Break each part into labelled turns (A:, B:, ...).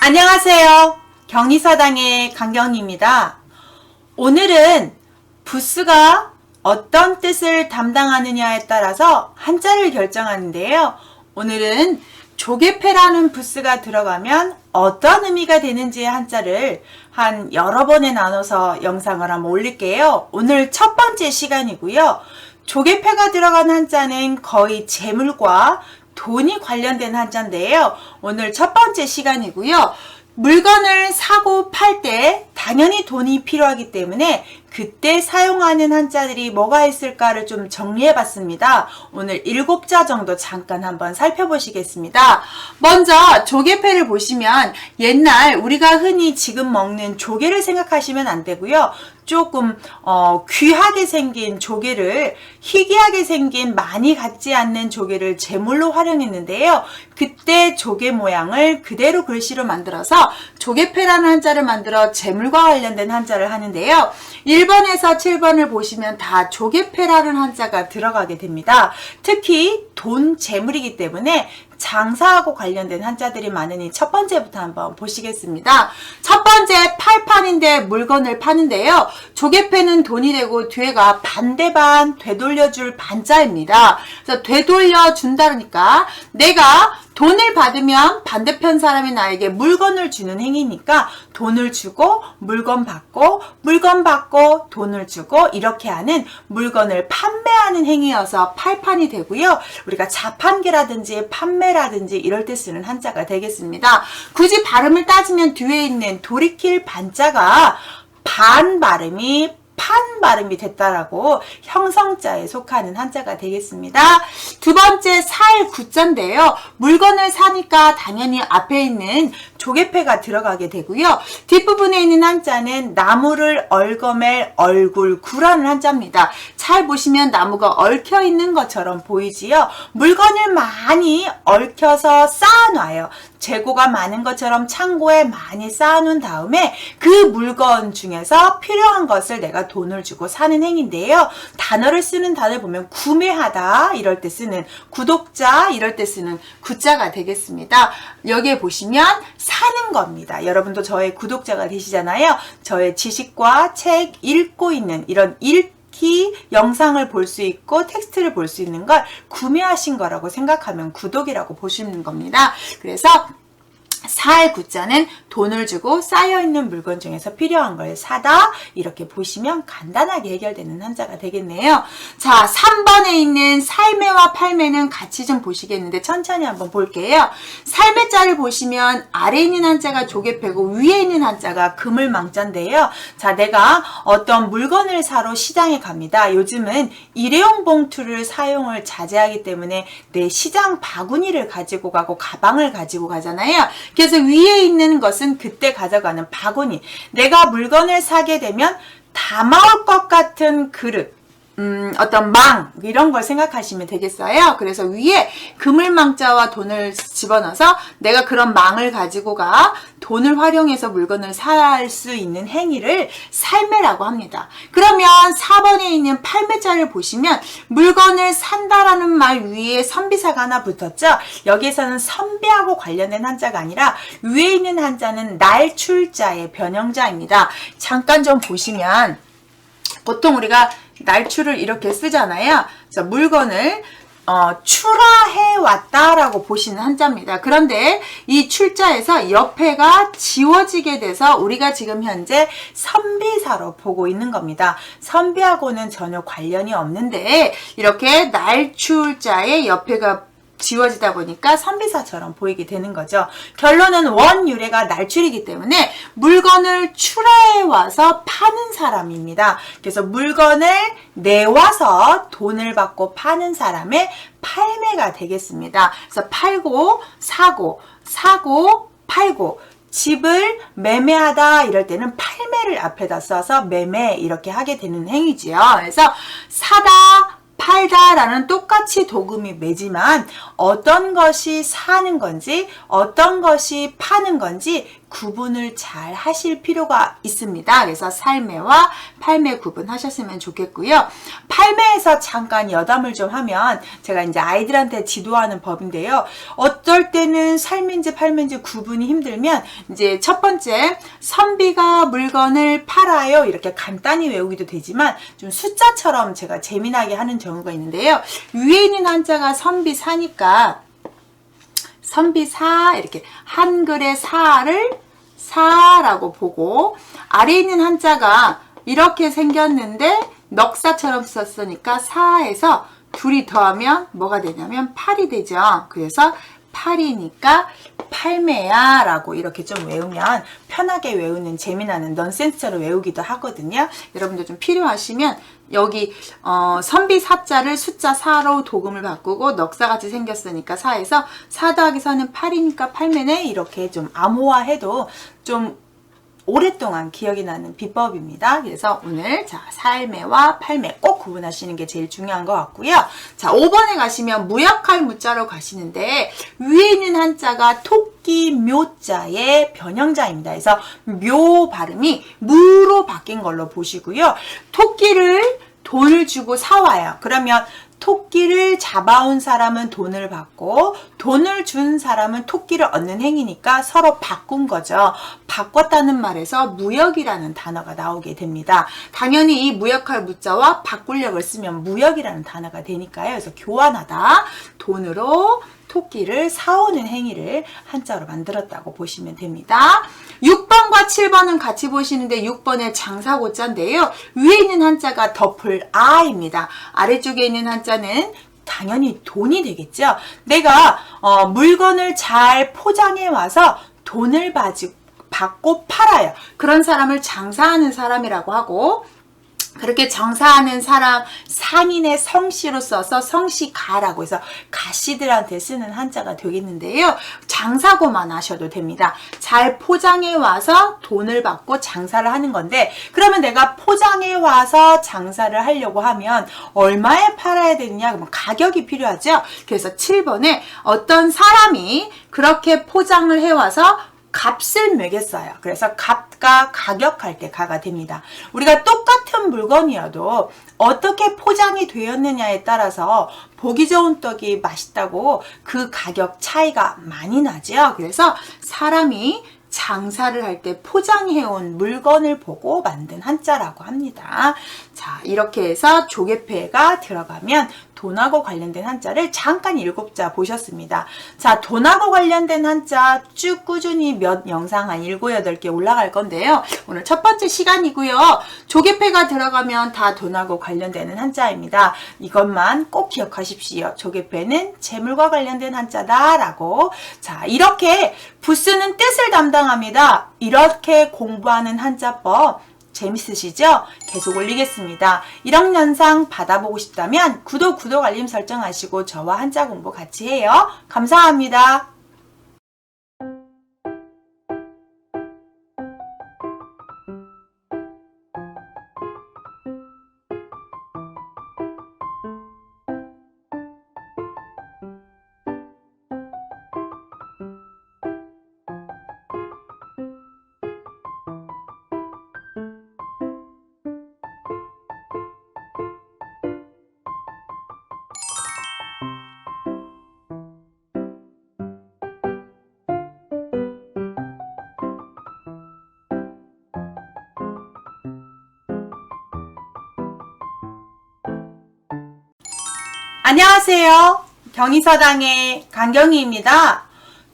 A: 안녕하세요. 경리사당의 강경희입니다. 오늘은 부스가 어떤 뜻을 담당하느냐에 따라서 한자를 결정하는데요. 오늘은 조개패라는 부스가 들어가면 어떤 의미가 되는지 한자를 한 여러 번에 나눠서 영상을 한번 올릴게요. 오늘 첫 번째 시간이고요. 조개패가 들어간 한자는 거의 재물과 돈이 관련된 한자인데요. 오늘 첫 번째 시간이고요. 물건을 사고 팔 때 당연히 돈이 필요하기 때문에 그때 사용하는 한자들이 뭐가 있을까를 좀 정리해 봤습니다. 오늘 7자 정도 잠깐 한번 살펴보시겠습니다. 먼저 조개패를 보시면 옛날 우리가 흔히 지금 먹는 조개를 생각하시면 안 되고요. 조금 귀하게 생긴 조개를, 희귀하게 생긴 많이 갖지 않는 조개를 제물로 활용했는데요. 그때 조개 모양을 그대로 글씨로 만들어서 조개패라는 한자를 만들어 재물과 관련된 한자를 하는데요. 1번에서 7번을 보시면 다 조개패라는 한자가 들어가게 됩니다. 특히 돈, 재물이기 때문에 장사하고 관련된 한자들이 많으니 첫 번째부터 한번 보시겠습니다. 첫 번째 팔판인데 물건을 파는데요. 조개패는 돈이 되고 뒤에가 반대반 되돌려줄 반자입니다. 그래서 되돌려준다니까 내가 돈을 받으면 반대편 사람이 나에게 물건을 주는 행위니까 돈을 주고 물건 받고 돈을 주고 이렇게 하는 물건을 판매하는 행위여서 팔판이 되고요. 우리가 자판기라든지 판매라든지 이럴 때 쓰는 한자가 되겠습니다. 굳이 발음을 따지면 뒤에 있는 돌이킬 반자가 반 발음이 판 발음이 됐다라고 형성자에 속하는 한자가 되겠습니다. 두 번째 살 구자인데요. 물건을 사니까 당연히 앞에 있는 조개패가 들어가게 되고요. 뒷부분에 있는 한자는 나무를 얽어맬 얼굴 구라는 한자입니다. 잘 보시면 나무가 얽혀 있는 것처럼 보이지요. 물건을 많이 얽혀서 쌓아놔요. 재고가 많은 것처럼 창고에 많이 쌓아놓은 다음에 그 물건 중에서 필요한 것을 내가 돈을 주고 사는 행위인데요. 단어를 쓰는 단어를 보면 구매하다 이럴 때 쓰는 구독자 이럴 때 쓰는 구자가 되겠습니다. 여기에 보시면 사는 겁니다. 여러분도 저의 구독자가 되시잖아요. 저의 지식과 책 읽고 있는 이런 영상을 볼 수 있고 텍스트를 볼 수 있는 걸 구매하신 거라고 생각하면 구독이라고 보시는 겁니다. 그래서 살 구자는 돈을 주고 쌓여있는 물건 중에서 필요한 걸 사다 이렇게 보시면 간단하게 해결되는 한자가 되겠네요. 자, 3번에 있는 살매와 팔매는 같이 좀 보시겠는데 천천히 한번 볼게요. 살매자를 보시면 아래에 있는 한자가 조개패고 위에 있는 한자가 그물망자인데요. 자, 내가 어떤 물건을 사러 시장에 갑니다. 요즘은 일회용 봉투를 사용을 자제하기 때문에 내 시장 바구니를 가지고 가고 가방을 가지고 가잖아요. 그래서 위에 있는 것은 그때 가져가는 바구니. 내가 물건을 사게 되면 담아올 것 같은 그릇. 어떤 망 이런 걸 생각하시면 되겠어요. 그래서 위에 그물망자와 돈을 집어넣어서 내가 그런 망을 가지고 가 돈을 활용해서 물건을 살 수 있는 행위를 살매라고 합니다. 그러면 4번에 있는 팔매자를 보시면 물건을 산다라는 말 위에 선비사가 하나 붙었죠. 여기에서는 선비하고 관련된 한자가 아니라 위에 있는 한자는 날출자의 변형자입니다. 잠깐 좀 보시면 보통 우리가 날출을 이렇게 쓰잖아요. 그래서 물건을 출하해 왔다라고 보시는 한자입니다. 그런데 이 출자에서 옆에가 지워지게 돼서 우리가 지금 현재 선비사로 보고 있는 겁니다. 선비하고는 전혀 관련이 없는데 이렇게 날출자의 옆에가 지워지다 보니까 선비사처럼 보이게 되는 거죠. 결론은 원유래가 날출이기 때문에 물건을 출하해 와서 파는 사람입니다. 그래서 물건을 내와서 돈을 받고 파는 사람의 팔매가 되겠습니다. 그래서 팔고 사고 팔고 집을 매매하다 이럴 때는 팔매를 앞에다 써서 매매 이렇게 하게 되는 행위지요. 그래서 사다 팔다라는 똑같이 도금이 매지만 어떤 것이 사는 건지 어떤 것이 파는 건지 구분을 잘 하실 필요가 있습니다. 그래서 살매와 팔매 구분하셨으면 좋겠고요. 팔매에서 잠깐 여담을 좀 하면 제가 이제 아이들한테 지도하는 법인데요. 어떨 때는 살매인지 팔매인지 구분이 힘들면 이제 첫 번째 선비가 물건을 팔아요. 이렇게 간단히 외우기도 되지만 좀 숫자처럼 제가 재미나게 하는 경우가 있는데요. 위에 있는 한자가 선비사니까 선비사 이렇게 한글의 사를 사라고 보고 아래에 있는 한자가 이렇게 생겼는데 넉사처럼 썼으니까 사에서 둘이 더하면 뭐가 되냐면 8이 되죠. 그래서 8이니까 팔매야 라고 이렇게 좀 외우면 편하게 외우는 재미나는 넌센스처럼 외우기도 하거든요. 여러분들 좀 필요하시면 여기 선비 사자를 숫자 4로 도금을 바꾸고 넉사같이 생겼으니까 4에서 4 더하기 4는 8이니까 팔매네 이렇게 좀 암호화해도 좀 오랫동안 기억이 나는 비법입니다. 그래서 오늘 자 살매와 팔매 꼭 구분하시는 게 제일 중요한 것 같고요. 자 5번에 가시면 무역할 무자로 가시는데 위에 있는 한자가 토끼 묘자의 변형자입니다. 그래서 묘 발음이 무로 바뀐 걸로 보시고요. 토끼를 돈을 주고 사와요. 그러면 토끼를 잡아온 사람은 돈을 받고 돈을 준 사람은 토끼를 얻는 행위니까 서로 바꾼 거죠. 바꿨다는 말에서 무역이라는 단어가 나오게 됩니다. 당연히 이 무역할 무자와 바꾸력을 쓰면 무역이라는 단어가 되니까요. 그래서 교환하다, 돈으로 토끼를 사오는 행위를 한자로 만들었다고 보시면 됩니다. 6번과 7번은 같이 보시는데 6번의 장사고자인데요. 위에 있는 한자가 덮을 아입니다. 아래쪽에 있는 한자는 당연히 돈이 되겠죠. 내가 물건을 잘 포장해 와서 돈을 받고 팔아요. 그런 사람을 장사하는 사람이라고 하고 그렇게 장사하는 사람 상인의 성씨로 써서 성씨가라고 해서 가씨들한테 쓰는 한자가 되겠는데요. 장사고만 하셔도 됩니다. 잘 포장해 와서 돈을 받고 장사를 하는 건데 그러면 내가 포장해 와서 장사를 하려고 하면 얼마에 팔아야 되느냐? 그러면 가격이 필요하죠. 그래서 7번에 어떤 사람이 그렇게 포장을 해와서 값을 매겼어요. 그래서 값과 가격할 때 가가 됩니다. 우리가 똑같은 물건이어도 어떻게 포장이 되었느냐에 따라서 보기 좋은 떡이 맛있다고 그 가격 차이가 많이 나죠. 그래서 사람이 장사를 할 때 포장해온 물건을 보고 만든 한자라고 합니다. 자, 이렇게 해서 조개패가 들어가면 돈하고 관련된 한자를 잠깐 7자 보셨습니다. 자, 돈하고 관련된 한자 쭉 꾸준히 몇 영상 한 7, 8개 올라갈 건데요. 오늘 첫 번째 시간이고요. 조개패가 들어가면 다 돈하고 관련되는 한자입니다. 이것만 꼭 기억하십시오. 조개패는 재물과 관련된 한자다라고. 자, 이렇게 부쓰는 뜻을 담당합니다. 이렇게 공부하는 한자법 재밌으시죠? 계속 올리겠습니다. 이런 영상 받아보고 싶다면 구독, 알림 설정하시고 저와 한자 공부 같이 해요. 감사합니다. 안녕하세요. 경희서당의 강경희입니다.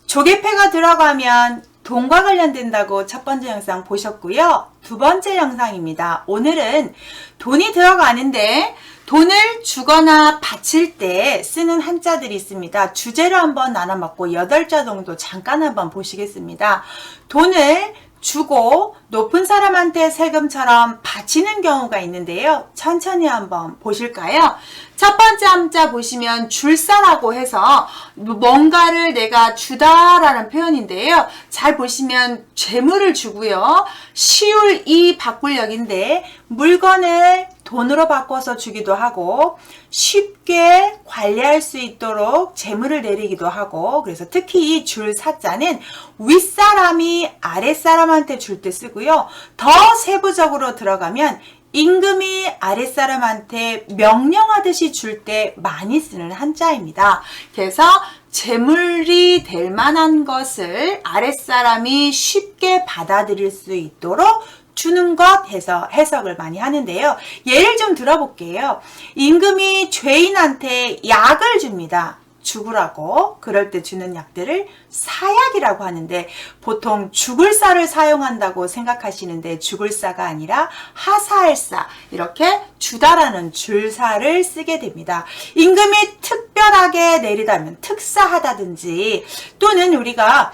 A: 조개패가 들어가면 돈과 관련된다고 첫 번째 영상 보셨고요. 두 번째 영상입니다. 오늘은 돈이 들어가는데 돈을 주거나 바칠 때 쓰는 한자들이 있습니다. 주제로 한번 나눠봤고 8자 정도 잠깐 한번 보시겠습니다. 돈을 주고 높은 사람한테 세금처럼 바치는 경우가 있는데요. 천천히 한번 보실까요? 첫 번째 한자 보시면 줄사라고 해서 뭔가를 내가 주다라는 표현인데요. 잘 보시면 재물을 주고요. 시울 이 바꿀력인데 물건을 돈으로 바꿔서 주기도 하고 쉽게 관리할 수 있도록 재물을 내리기도 하고, 그래서 특히 이 줄 사자는 윗사람이 아랫사람한테 줄 때 쓰고요. 더 세부적으로 들어가면 임금이 아랫사람한테 명령하듯이 줄 때 많이 쓰는 한자입니다. 그래서 재물이 될 만한 것을 아랫사람이 쉽게 받아들일 수 있도록 주는 것 해서 해석을 많이 하는데요. 예를 좀 들어볼게요. 임금이 죄인한테 약을 줍니다. 죽으라고. 그럴 때 주는 약들을 사약이라고 하는데, 보통 죽을사를 사용한다고 생각하시는데 죽을사가 아니라 하사할사, 이렇게 주다라는 줄사를 쓰게 됩니다. 임금이 특별하게 내리다면 특사하다든지, 또는 우리가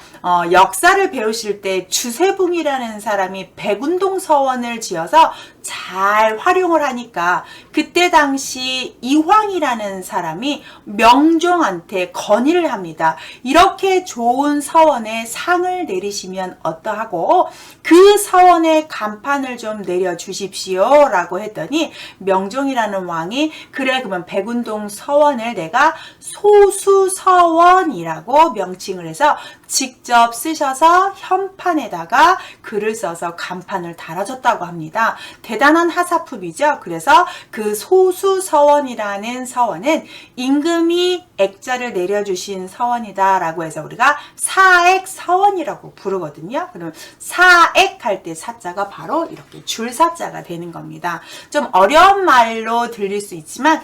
A: 역사를 배우실 때 주세붕이라는 사람이 백운동 서원을 지어서 잘 활용을 하니까 그때 당시 이황이라는 사람이 명종한테 건의를 합니다. 이렇게 좋은 서원에 상을 내리시면 어떠하고 그 서원에 간판을 좀 내려주십시오 라고 했더니, 명종이라는 왕이 그래 그러면 백운동 서원을 내가 소수서원이라고 명칭을 해서 직접 쓰셔서 현판에다가 글을 써서 간판을 달아줬다고 합니다. 대단한 하사품이죠. 그래서 그 소수서원이라는 서원은 임금이 액자를 내려주신 서원이다 라고 해서 우리가 사액서원이라고 부르거든요. 그럼 사액 할 때 사자가 바로 이렇게 줄사자가 되는 겁니다. 좀 어려운 말로 들릴 수 있지만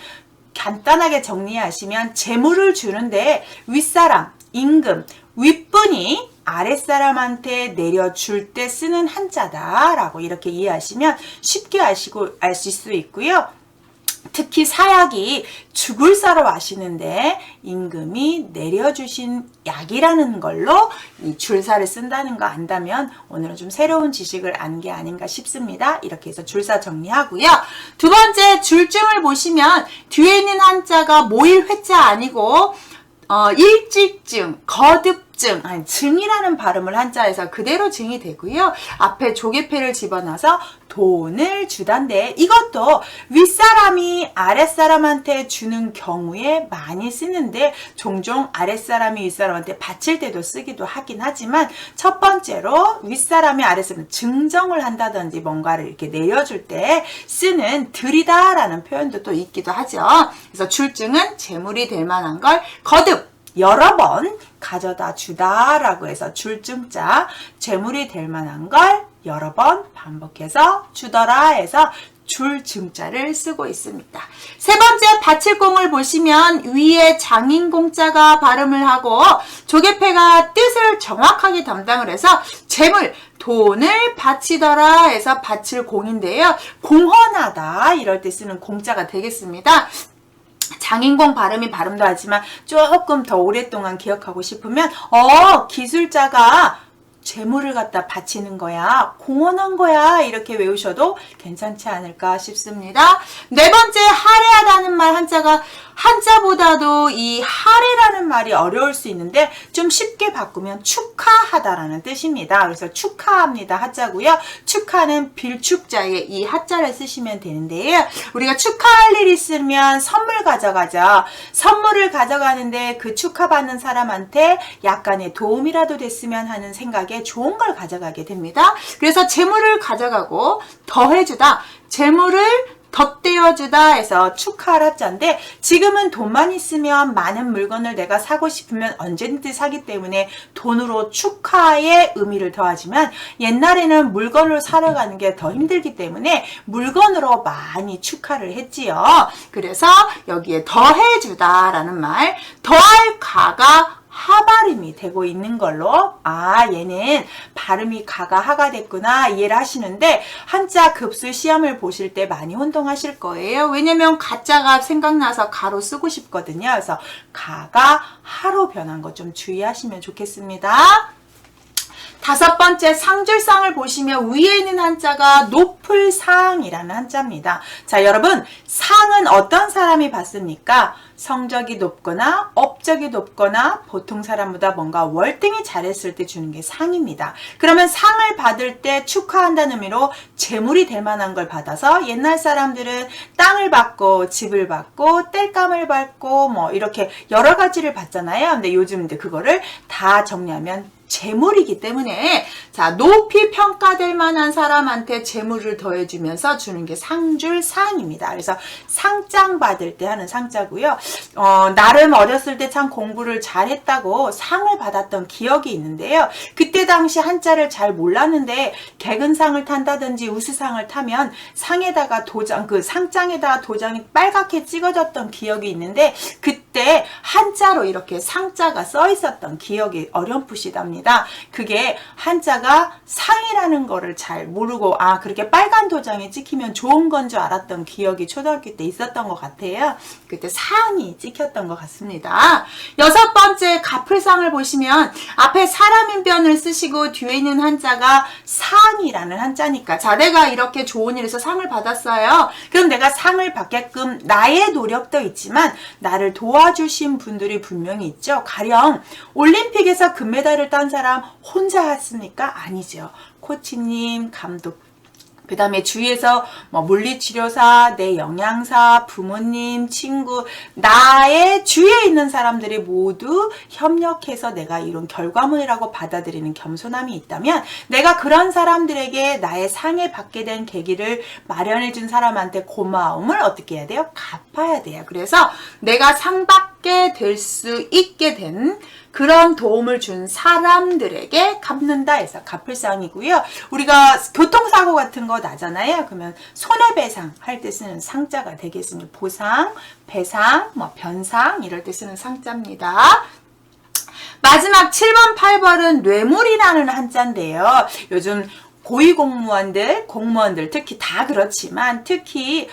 A: 간단하게 정리하시면, 재물을 주는데 윗사람, 임금, 윗분이 아랫사람한테 내려줄 때 쓰는 한자다 라고 이렇게 이해하시면 쉽게 아실 수 있고요. 특히 사약이 죽을사로 아시는데 임금이 내려주신 약이라는 걸로 이 줄사를 쓴다는 거 안다면 오늘은 좀 새로운 지식을 안 게 아닌가 싶습니다. 이렇게 해서 줄사 정리하고요. 두 번째 줄증을 보시면 뒤에 있는 한자가 모일 회자 아니고 일찍증, 거듭증, 아니 증이라는 발음을 한자에서 그대로 증이 되고요. 앞에 조개패를 집어넣어서 돈을 주단데, 이것도 윗사람이 아랫사람한테 주는 경우에 많이 쓰는데 종종 아랫사람이 윗사람한테 바칠 때도 쓰기도 하긴 하지만, 첫 번째로 윗사람이 아랫사람 증정을 한다든지 뭔가를 이렇게 내려줄 때 쓰는 들이다 라는 표현도 또 있기도 하죠. 그래서 줄증은 재물이 될 만한 걸 거듭 여러 번 가져다 주다 라고 해서 줄증자, 재물이 될 만한 걸 여러 번 반복해서 주더라 해서 줄증자를 쓰고 있습니다. 세 번째 받칠공을 보시면 위에 장인공자가 발음을 하고 조개패가 뜻을 정확하게 담당을 해서 재물, 돈을 바치더라 해서 받칠공인데요. 공헌하다 이럴 때 쓰는 공자가 되겠습니다. 장인공 발음도 하지만 조금 더 오랫동안 기억하고 싶으면 기술자가 재물을 갖다 바치는 거야, 공헌한 거야, 이렇게 외우셔도 괜찮지 않을까 싶습니다. 네 번째, 할애하다는 말 한자가 한자보다도 이 할애라는 말이 어려울 수 있는데 좀 쉽게 바꾸면 축하하다라는 뜻입니다. 그래서 축하합니다 하자고요. 축하는 빌축자에 이 하자를 쓰시면 되는데요. 우리가 축하할 일 있으면 선물 가져가죠. 선물을 가져가는데 그 축하받는 사람한테 약간의 도움이라도 됐으면 하는 생각에 좋은 걸 가져가게 됩니다. 그래서 재물을 가져가고 더해주다, 재물을 덧대어주다 해서 축하할 하자인데, 지금은 돈만 있으면 많은 물건을 내가 사고 싶으면 언제든지 사기 때문에 돈으로 축하의 의미를 더하지만, 옛날에는 물건을 사러 가는 게 더 힘들기 때문에 물건으로 많이 축하를 했지요. 그래서 여기에 더해주다 라는 말, 더할 가가 하발음이 되고 있는 걸로, 얘는 발음이 가가 하가 됐구나 이해를 하시는데, 한자 급수 시험을 보실 때 많이 혼동하실 거예요. 왜냐면 가자가 생각나서 가로 쓰고 싶거든요. 그래서 가가 하로 변한 거 좀 주의하시면 좋겠습니다. 다섯 번째 상줄상을 보시면 위에 있는 한자가 높을 상이라는 한자입니다. 자, 여러분, 상은 어떤 사람이 받습니까? 성적이 높거나 업적이 높거나 보통 사람보다 뭔가 월등히 잘했을 때 주는 게 상입니다. 그러면 상을 받을 때 축하한다는 의미로 재물이 될 만한 걸 받아서 옛날 사람들은 땅을 받고 집을 받고 땔감을 받고 뭐 이렇게 여러 가지를 받잖아요. 근데 요즘 이제 그거를 다 정리하면 재물이기 때문에 자, 높이 평가될 만한 사람한테 재물을 더해주면서 주는 게 상줄상입니다. 그래서 상장 받을 때 하는 상자고요. 나름 어렸을 때 참 공부를 잘했다고 상을 받았던 기억이 있는데요. 그때 당시 한자를 잘 몰랐는데 개근상을 탄다든지 우수상을 타면 상에다가 도장, 그 상장에다가 도장이 빨갛게 찍어졌던 기억이 있는데 그때 한자로 이렇게 상자가 써 있었던 기억이 어렴풋이 납니다. 그게 한자가 상이라는 거를 잘 모르고 그렇게 빨간 도장이 찍히면 좋은 건 줄 알았던 기억이 초등학교 때 있었던 것 같아요. 그때 상이 찍혔던 것 같습니다. 여섯 번째 가풀상을 보시면 앞에 사람인변을 쓰시고 뒤에 있는 한자가 상이라는 한자니까 자, 내가 이렇게 좋은 일에서 상을 받았어요. 그럼 내가 상을 받게끔 나의 노력도 있지만 나를 도와주신 분들이 분명히 있죠. 가령 올림픽에서 금메달을 딴 사람 혼자 했습니까? 아니죠. 코치님, 감독, 그 다음에 주위에서 뭐 물리치료사, 내 영양사, 부모님, 친구, 나의 주위에 있는 사람들이 모두 협력해서 내가 이룬 결과물이라고 받아들이는 겸손함이 있다면 내가 그런 사람들에게 나의 상을 받게 된 계기를 마련해 준 사람한테 고마움을 어떻게 해야 돼요? 갚아야 돼요. 그래서 내가 상 받게 될 수 있게 된 그런 도움을 준 사람들에게 갚는다 해서 갚을상이고요. 우리가 교통사고 같은 거 나잖아요. 그러면 손해배상 할 때 쓰는 상자가 되겠습니다. 보상, 배상, 뭐 변상 이럴 때 쓰는 상자입니다. 마지막 7번, 8번은 뇌물이라는 한자인데요. 요즘 고위공무원들, 공무원들 특히 다 그렇지만 특히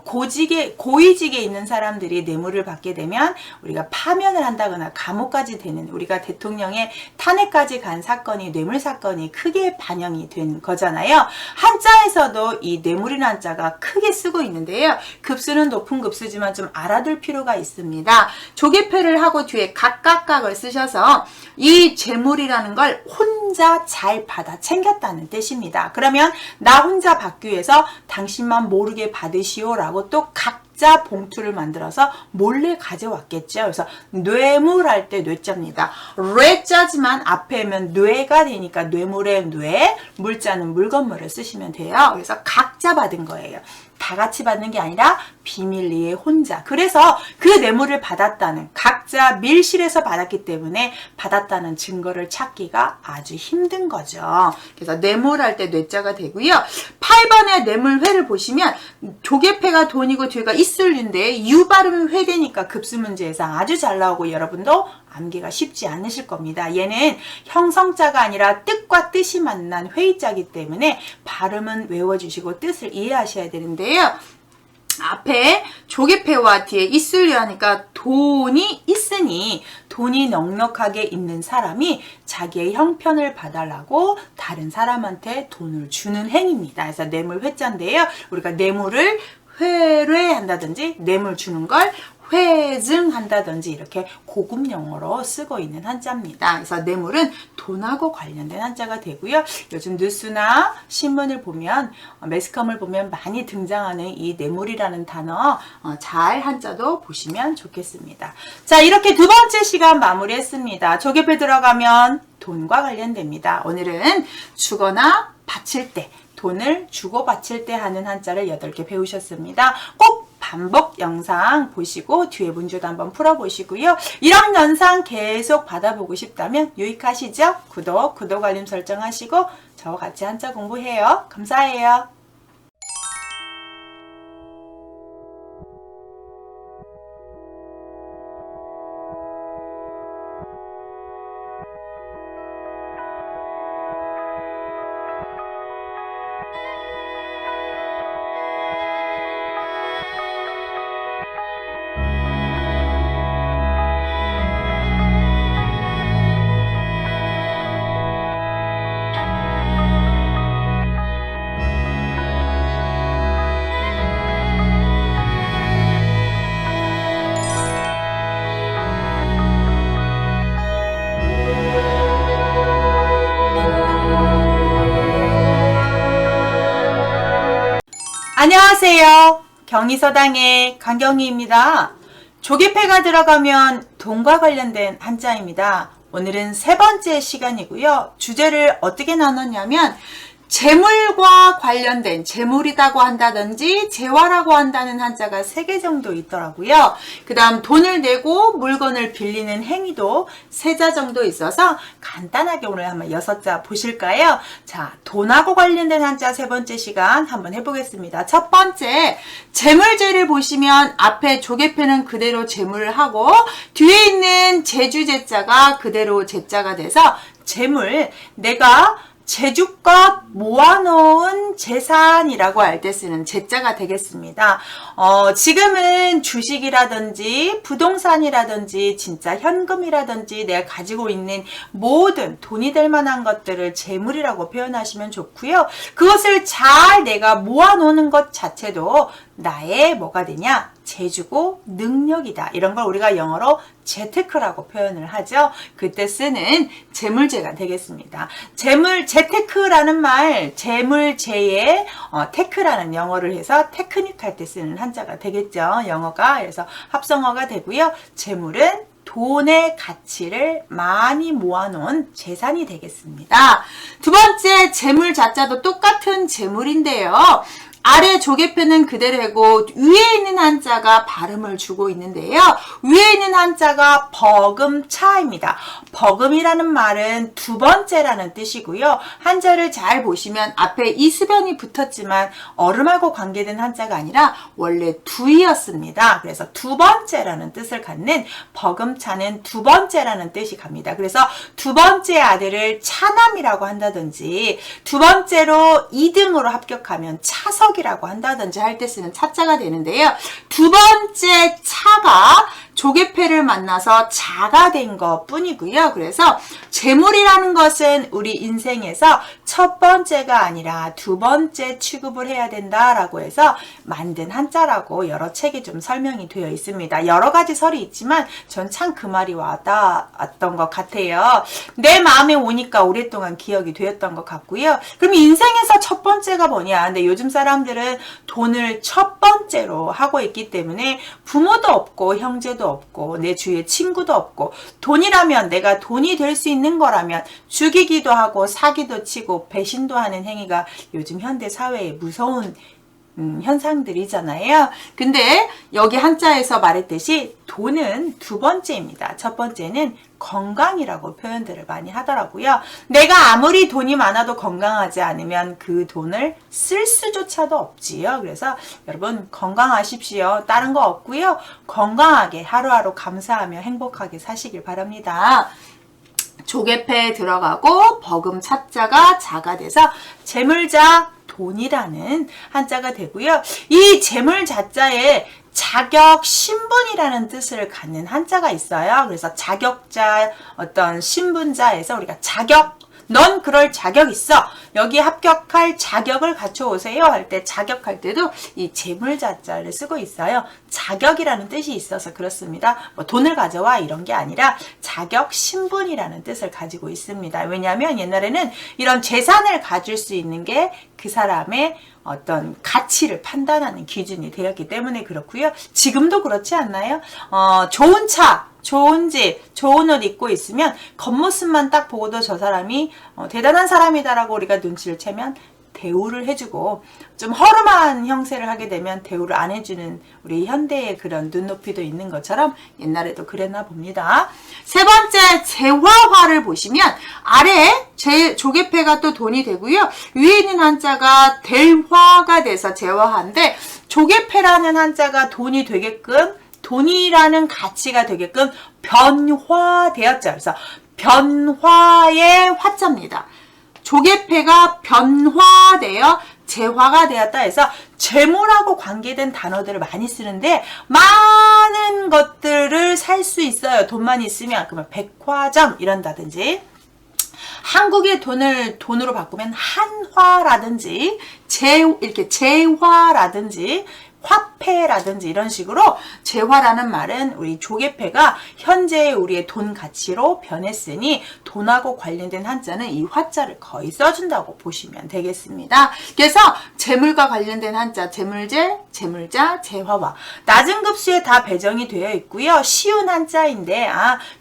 A: 고위직에 있는 사람들이 뇌물을 받게 되면 우리가 파면을 한다거나 감옥까지 되는 우리가 대통령의 탄핵까지 간 사건이 뇌물 사건이 크게 반영이 된 거잖아요. 한자에서도 이 뇌물이라는 한자가 크게 쓰고 있는데요. 급수는 높은 급수지만 좀 알아둘 필요가 있습니다. 조개패를 하고 뒤에 각각각을 쓰셔서 이 재물이라는 걸 혼자 잘 받아 챙겼다는 뜻입니다. 그러면 나 혼자 받기 위해서 당신만 모르게 받으시오라고 또 각자 봉투를 만들어서 몰래 가져왔겠죠. 그래서 뇌물할 때 뇌자입니다. 뇌자지만 앞에면 뇌가 되니까 뇌물의 뇌, 물자는 물건물을 쓰시면 돼요. 그래서 각자 받은 거예요. 다 같이 받는 게 아니라 비밀리에 혼자. 그래서 그 뇌물을 받았다는 각자 밀실에서 받았기 때문에 받았다는 증거를 찾기가 아주 힘든 거죠. 그래서 뇌물할 때 뇌자가 되고요. 8번의 뇌물회를 보시면 조개패가 돈이고 뒤가 있을인데 유 발음이 회되니까 급수 문제에서 아주 잘 나오고 여러분도 암기가 쉽지 않으실 겁니다. 얘는 형성자가 아니라 뜻과 뜻이 만난 회의자이기 때문에 발음은 외워주시고 뜻을 이해하셔야 되는데요. 앞에 조개패와 뒤에 있으려 하니까 돈이 있으니 돈이 넉넉하게 있는 사람이 자기의 형편을 봐달라고 다른 사람한테 돈을 주는 행위입니다. 그래서 뇌물 회자인데요. 우리가 뇌물을 회뢰한다든지 뇌물 주는 걸 회증한다든지 이렇게 고급 용어로 쓰고 있는 한자입니다. 그래서 뇌물은 돈하고 관련된 한자가 되고요. 요즘 뉴스나 신문을 보면 매스컴을 보면 많이 등장하는 이 뇌물이라는 단어 잘 한자도 보시면 좋겠습니다. 자, 이렇게 두 번째 시간 마무리했습니다. 조개패 들어가면 돈과 관련됩니다. 오늘은 주거나 바칠 때 돈을 주고 바칠 때 하는 한자를 8개 배우셨습니다. 꼭 반복 영상 보시고 뒤에 문제도 한번 풀어보시고요. 이런 영상 계속 받아보고 싶다면 유익하시죠? 구독, 알림 설정하시고 저와 같이 한자 공부해요. 감사해요. 안녕하세요. 경희서당의 강경희입니다. 조개패가 들어가면 돈과 관련된 한자입니다. 오늘은 세 번째 시간이고요. 주제를 어떻게 나눴냐면 재물과 관련된, 재물이라고 한다든지 재화라고 한다는 한자가 3개 정도 있더라고요. 그 다음 돈을 내고 물건을 빌리는 행위도 3자 정도 있어서 간단하게 오늘 한번 6자 보실까요? 자, 돈하고 관련된 한자 세 번째 시간 한번 해보겠습니다. 첫 번째, 재물제를 보시면 앞에 조개패는 그대로 재물을 하고 뒤에 있는 제주제자가 그대로 제자가 돼서 재물, 내가 제주껏 모아놓은 재산이라고 할 때 쓰는 제자가 되겠습니다. 지금은 주식이라든지 부동산이라든지 진짜 현금이라든지 내가 가지고 있는 모든 돈이 될 만한 것들을 재물이라고 표현하시면 좋고요. 그것을 잘 내가 모아놓는 것 자체도 나의 뭐가 되냐? 재주고 능력이다. 이런 걸 우리가 영어로 재테크라고 표현을 하죠. 그때 쓰는 재물제가 되겠습니다. 재테크라는 말, 재물제에 테크라는 영어를 해서 테크닉 할 때 쓰는 한자가 되겠죠. 영어가. 그래서 합성어가 되고요. 재물은 돈의 가치를 많이 모아놓은 재산이 되겠습니다. 두 번째, 재물 자자도 똑같은 재물인데요. 아래 조개패는 그대로고 위에 있는 한자가 발음을 주고 있는데요. 위에 있는 한자가 버금차입니다. 버금이라는 말은 두 번째라는 뜻이고요. 한자를 잘 보시면 앞에 이수변이 붙었지만 얼음하고 관계된 한자가 아니라 원래 두이였습니다. 그래서 두 번째라는 뜻을 갖는 버금차는 두 번째라는 뜻이 갑니다. 그래서 두 번째 아들을 차남이라고 한다든지 두 번째로 2등으로 합격하면 차석 이라고 한다든지 할 때 쓰는 차자가 되는데요. 두 번째 차가 조개패를 만나서 자가 된 것 뿐이고요. 그래서 재물이라는 것은 우리 인생에서 첫 번째가 아니라 두 번째 취급을 해야 된다라고 해서 만든 한자라고 여러 책에 좀 설명이 되어 있습니다. 여러 가지 설이 있지만 전 참 그 말이 와닿았던 것 같아요. 내 마음에 오니까 오랫동안 기억이 되었던 것 같고요. 그럼 인생에서 첫 번째가 뭐냐? 근데 요즘 사람들은 돈을 첫 번째로 하고 있기 때문에 부모도 없고 형제도 없고 내 주위에 친구도 없고 돈이라면 내가 돈이 될 수 있는 거라면 죽이기도 하고 사기도 치고 배신도 하는 행위가 요즘 현대 사회의 무서운 현상들이잖아요. 근데 여기 한자에서 말했듯이 돈은 두 번째입니다. 첫 번째는 건강이라고 표현들을 많이 하더라고요. 내가 아무리 돈이 많아도 건강하지 않으면 그 돈을 쓸 수조차도 없지요. 그래서 여러분 건강하십시오. 다른 거 없고요. 건강하게 하루하루 감사하며 행복하게 사시길 바랍니다. 조개패에 들어가고 버금 차자가 자가 돼서 재물자 돈이라는 한자가 되고요. 이 재물 자자에 자격, 신분이라는 뜻을 갖는 한자가 있어요. 그래서 자격자, 어떤 신분자에서 우리가 자격, 넌 그럴 자격 있어. 여기 합격할 자격을 갖춰오세요. 할 때 자격할 때도 이 재물 자자를 쓰고 있어요. 자격이라는 뜻이 있어서 그렇습니다. 뭐 돈을 가져와 이런 게 아니라 자격, 신분이라는 뜻을 가지고 있습니다. 왜냐하면 옛날에는 이런 재산을 가질 수 있는 게 그 사람의 어떤 가치를 판단하는 기준이 되었기 때문에 그렇고요. 지금도 그렇지 않나요? 좋은 차, 좋은 집, 좋은 옷 입고 있으면 겉모습만 딱 보고도 저 사람이 대단한 사람이다라고 우리가 눈치를 채면 대우를 해주고 좀 허름한 형세를 하게 되면 대우를 안 해주는 우리 현대의 그런 눈높이도 있는 것처럼 옛날에도 그랬나 봅니다. 세 번째, 재화화를 보시면 아래 조개패가 또 돈이 되고요. 위에 있는 한자가 될화가 돼서 재화화인데 조개패라는 한자가 돈이 되게끔 돈이라는 가치가 되게끔 변화되었죠. 그래서 변화의 화자입니다. 조개패가 변화되어 재화가 되었다 해서 재물하고 관계된 단어들을 많이 쓰는데 많은 것들을 살 수 있어요. 돈만 있으면. 그러면 백화점 이런다든지 한국의 돈을 돈으로 바꾸면 한화라든지 이렇게 재화라든지 화폐라든지 이런 식으로 재화라는 말은 우리 조개패가 현재 우리의 돈 가치로 변했으니 돈하고 관련된 한자는 이 화자를 거의 써준다고 보시면 되겠습니다. 그래서 재물과 관련된 한자 재물재, 재물자, 재화와 낮은 급수에 다 배정이 되어 있고요. 쉬운 한자인데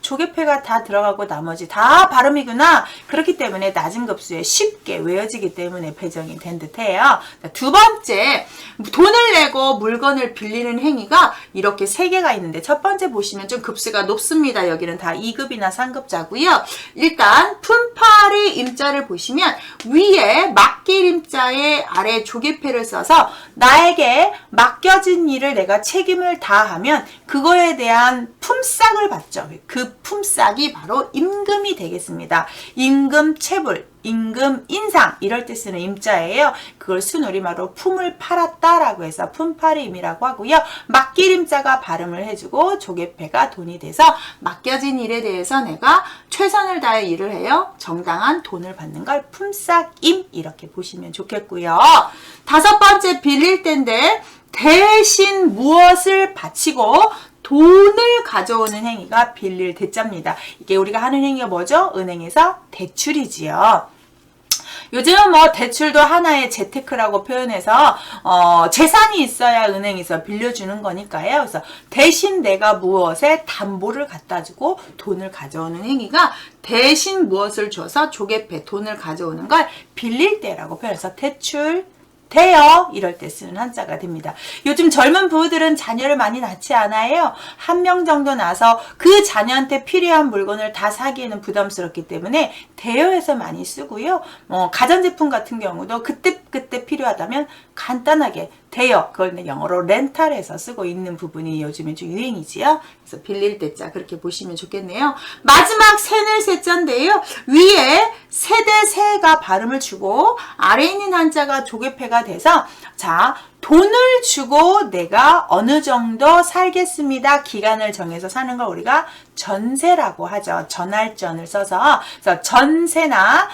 A: 조개패가 다 들어가고 나머지 다 발음이구나. 그렇기 때문에 낮은 급수에 쉽게 외워지기 때문에 배정이 된 듯해요. 두 번째, 돈을 내고 물건을 빌리는 행위가 이렇게 세 개가 있는데 첫 번째 보시면 좀 급수가 높습니다. 여기는 다 2급이나 3급자고요. 일단 품팔이 임자를 보시면 위에 맡길 임자에 아래 조개패를 써서 나에게 맡겨진 일을 내가 책임을 다하면 그거에 대한 품삯을 받죠. 그 품삯이 바로 임금이 되겠습니다. 임금 체불, 임금 인상 이럴 때 쓰는 임자예요. 그걸 순우리말로 품을 팔았다라고 해서 품팔임이라고 하고요. 맡길 임자가 발음을 해주고 조개패가 돈이 돼서 맡겨진 일에 대해서 내가 최선을 다해 일을 해요. 정당한 돈을 받는 걸 품삯임 이렇게 보시면 좋겠고요. 다섯 번째 빌릴 때인데 대신 무엇을 바치고 돈을 가져오는 행위가 빌릴 대자입니다. 이게 우리가 하는 행위가 뭐죠? 은행에서 대출이지요. 요즘은 뭐 대출도 하나의 재테크라고 표현해서 재산이 있어야 은행에서 빌려주는 거니까요. 그래서 대신 내가 무엇에 담보를 갖다 주고 돈을 가져오는 행위가 대신 무엇을 줘서 조개패 돈을 가져오는 걸 빌릴 때라고 표현해서 대출 돼요. 이럴 때 쓰는 한자가 됩니다. 요즘 젊은 부부들은 자녀를 많이 낳지 않아요. 한 명 정도 낳아서 그 자녀한테 필요한 물건을 다 사기에는 부담스럽기 때문에 대여해서 많이 쓰고요. 가전제품 같은 경우도 그때 필요하다면 간단하게 대여, 그걸 영어로 렌탈해서 쓰고 있는 부분이 요즘에 좀 유행이지요. 그래서 빌릴 때자 그렇게 보시면 좋겠네요. 마지막 세낼 세자인데요. 위에 세대 세가 발음을 주고 아래에 있는 한자가 조개패가 돼서 자 돈을 주고 내가 어느 정도 살겠습니다. 기간을 정해서 사는 걸 우리가 전세라고 하죠. 전할전을 써서 그래서 전세나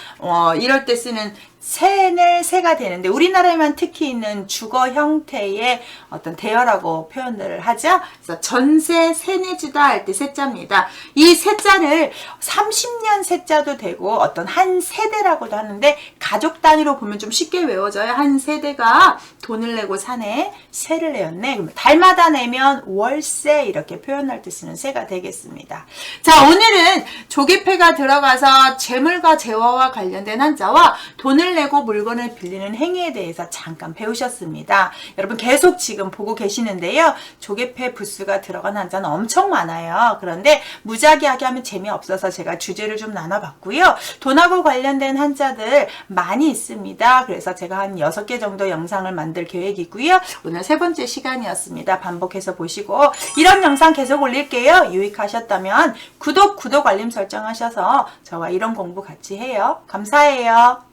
A: 이럴 때 쓰는 세낼 세가 되는데 우리나라에만 특히 있는 주거 형태의 어떤 대여라고 표현을 하죠. 그래서 전세 세내주다 할 때 세자입니다. 이 세자를 30년 세자도 되고 어떤 한 세대라고도 하는데 가족 단위로 보면 좀 쉽게 외워져요. 한 세대가 돈을 내고 사네, 세를 내었네. 그러면 달마다 내면 월세 이렇게 표현할 때 쓰는 세가 되겠습니다. 자, 오늘은 조개패가 들어가서 재물과 재화와 관련된 한자와 돈을 내고 물건을 빌리는 행위에 대해서 잠깐 배우셨습니다. 여러분 계속 지금 보고 계시는데요. 조개패 부수가 들어간 한자는 엄청 많아요. 그런데 무작위하게 하면 재미없어서 제가 주제를 좀 나눠봤고요. 돈하고 관련된 한자들 많이 있습니다. 그래서 제가 한 6개 정도 영상을 만들 계획이고요. 오늘 세 번째 시간이었습니다. 반복해서 보시고 이런 영상 계속 올릴게요. 유익하셨다면 구독 알림 설정하셔서 저와 이런 공부 같이 해요. 감사해요.